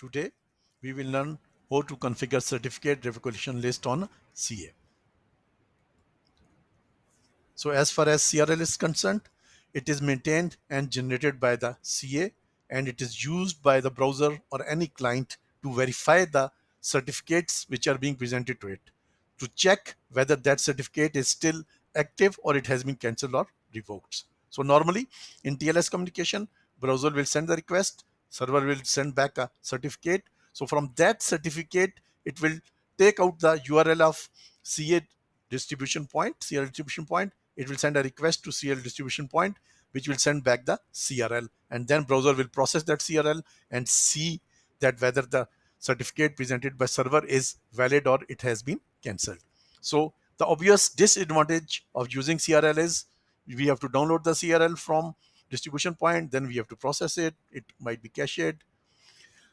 Today, we will learn how to configure certificate revocation list on CA. So as far as CRL is concerned, it is maintained and generated by the CA, and it is used by the browser or any client to verify the certificates which are being presented to it, to check whether that certificate is still active or it has been cancelled or revoked. So normally in TLS communication, browser will send the request, server will send back a certificate. So from that certificate, it will take out the URL of CA distribution point, CRL distribution point. It will send a request to CRL distribution point, which will send back the CRL, and then browser will process that CRL and see that whether the certificate presented by server is valid or it has been cancelled. So the obvious disadvantage of using CRL is we have to download the CRL from distribution point, then we have to process it. It might be cached.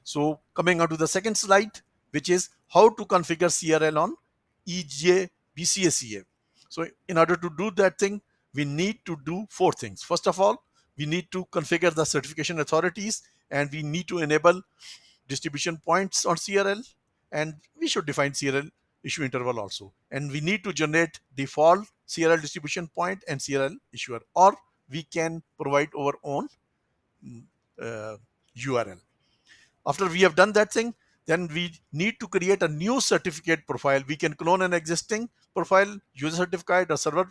So coming on to the second slide, which is how to configure CRL on EJBCA. So in order to do that thing, we need to do four things. First of all, we need to configure the certification authorities, and we need to enable distribution points on CRL, and we should define CRL issue interval also. And we need to generate default CRL distribution point and CRL issuer, or we can provide our own URL. After we have done that thing, then we need to create a new certificate profile. We can clone an existing profile, user certificate or server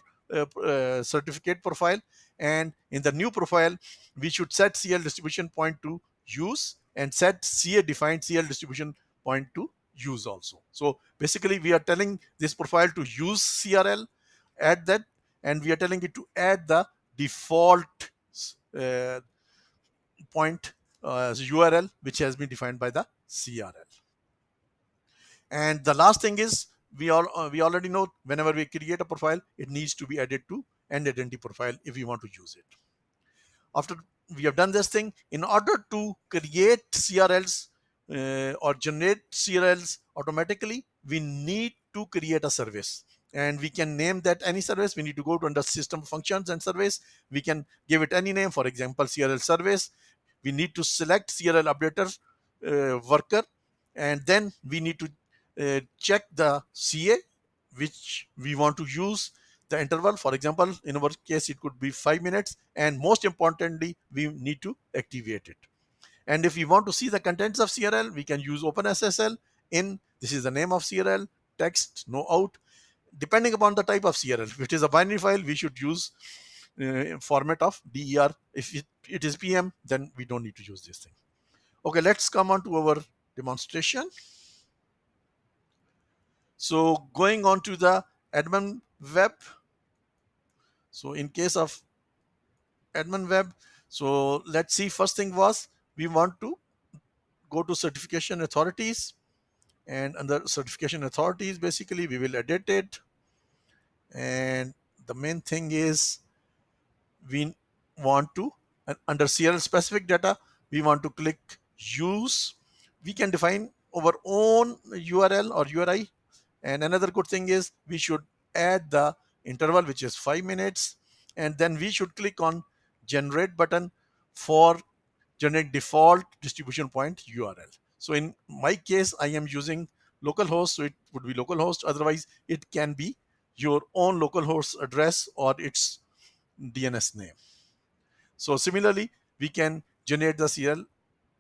certificate profile. And in the new profile, we should set CL distribution point to use and set CA defined CL distribution point to use also. So basically, we are telling this profile to use CRL, add that, and we are telling it to add the default uh, point URL which has been defined by the CRL. And the last thing is we already know whenever we create a profile, it needs to be added to an identity profile if we want to use it. After we have done this thing, in order to create CRLs or generate CRLs automatically, we need to create a service. And we can name that any service. We need to go to under system functions and service. We can give it any name, for example, CRL service. We need to select CRL updater worker, and then we need to check the CA which we want to use, the interval. For example, in our case, it could be 5 minutes, and most importantly, we need to activate it. And if we want to see the contents of CRL, we can use OpenSSL. In this is the name of CRL, text, no out. Depending upon the type of CRL, if it is a binary file, we should use format of DER. If it is PM, then we don't need to use this thing. Okay, let's come on to our demonstration. So going on to the admin web. So in case of admin web, so let's see, first thing was we want to go to certification authorities, and under certification authorities, basically we will edit it. And the main thing is we want to, under CRL specific data, we want to click use. We can define our own URL or URI. And another good thing is we should add the interval, which is 5 minutes, and then we should click on generate button for generate default distribution point URL. So in my case, I am using localhost, so it would be localhost. Otherwise, it can be your own localhost address or its DNS name. So similarly, we can generate the CRL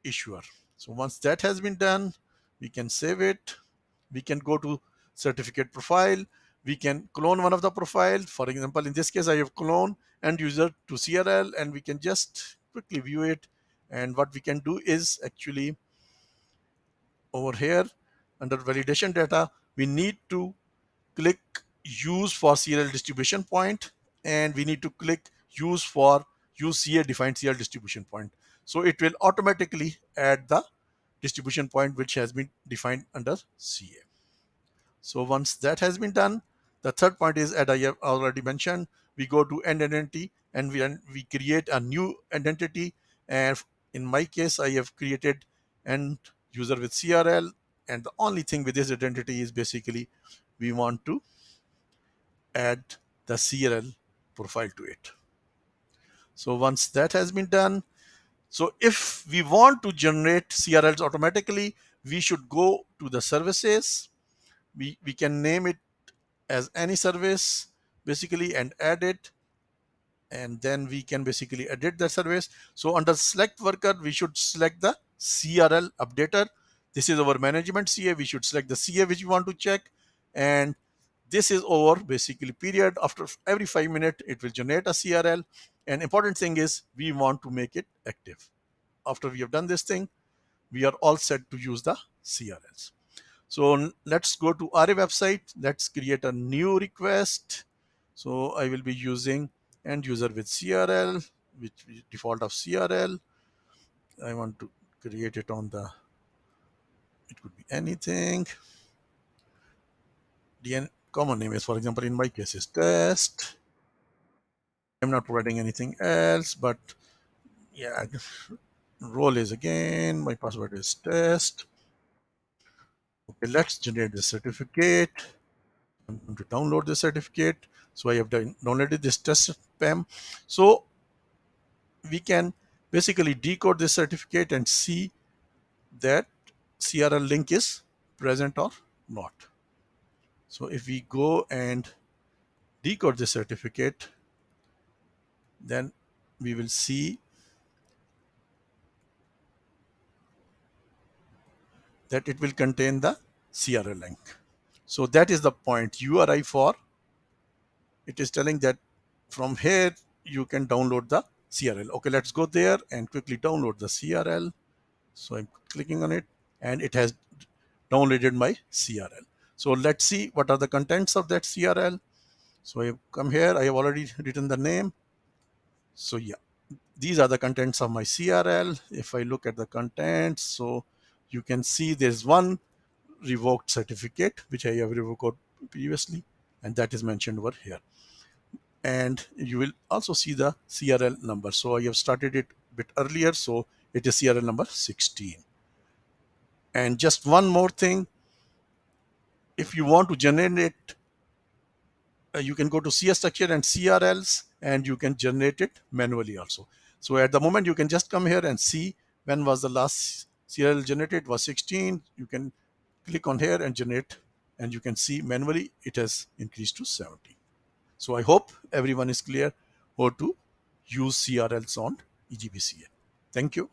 issuer. So once that has been done, we can save it. We can go to certificate profile. We can clone one of the profile. For example, in this case, I have cloned end user to CRL, and we can just quickly view it. And what we can do is actually over here under validation data, we need to click use for CRL distribution point, and we need to click use for use CA defined CRL distribution point. So it will automatically add the distribution point which has been defined under CA. So once that has been done, the third point is, as I have already mentioned, we go to end identity and we create a new identity. And in my case, I have created end user with CRL. And the only thing with this identity is basically we want to add the CRL profile to it. So once that has been done, So if we want to generate CRLs automatically, we should go to the services. We can name it as any service basically and add it, and then we can basically edit the service. So under select worker, we should select the CRL updater. This is our management CA. We should select the CA which we want to check, and this is over basically period. After every 5 minutes, it will generate a CRL. And important thing is we want to make it active. After we have done this thing, we are all set to use the CRLs. So let's go to RA website. Let's create a new request. So I will be using end user with CRL, which is default of CRL. I want to create it on the, it could be anything. The common name is, for example, in my case is test. I'm not providing anything else, but yeah, role is again, my password is test. Okay, let's generate the certificate. I'm going to download the certificate. So I have downloaded this test spam. So we can basically decode this certificate and see that CRL link is present or not. So if we go and decode the certificate, then we will see that it will contain the CRL link. So that is the point URI for. It is telling that from here you can download the CRL. Okay, let's go there and quickly download the CRL. So I'm clicking on it and it has downloaded my CRL. So let's see what are the contents of that CRL. So I have come here, I have already written the name. So yeah, these are the contents of my CRL. If I look at the contents, so you can see there's one revoked certificate which I have revoked previously, and that is mentioned over here. And you will also see the CRL number. So I have started it a bit earlier, so it is CRL number 16. And just one more thing, if you want to generate, you can go to CS structure and CRLs, and you can generate it manually also. So at the moment, you can just come here and see when was the last CRL generated. It was 16. You can click on here and generate, and you can see manually it has increased to 70. So I hope everyone is clear how to use CRLs on EJBCA. Thank you.